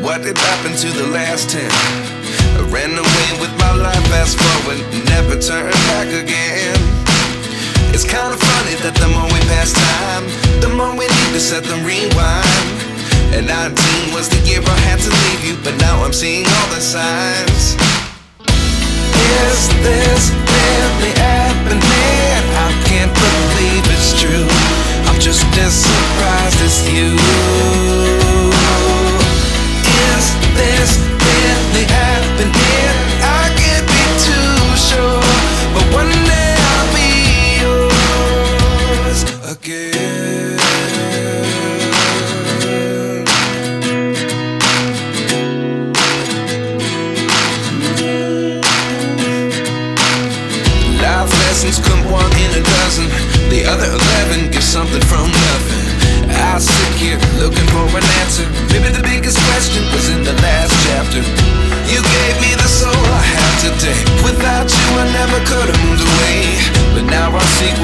what did happen to the last 10? I ran away with my life, fast forward, never turn back again. It's kind of funny that the more we pass time, the more we need to set them rewind. And 19 was the year I had to leave you, but now I'm seeing all the signs. Is this really happening? I can't believe it's true. I'm just as surprised as you. Is this really happening? I can't be too sure, but one day I'll be yours again. Life lessons come one in a dozen. The other 11 get something from nothing.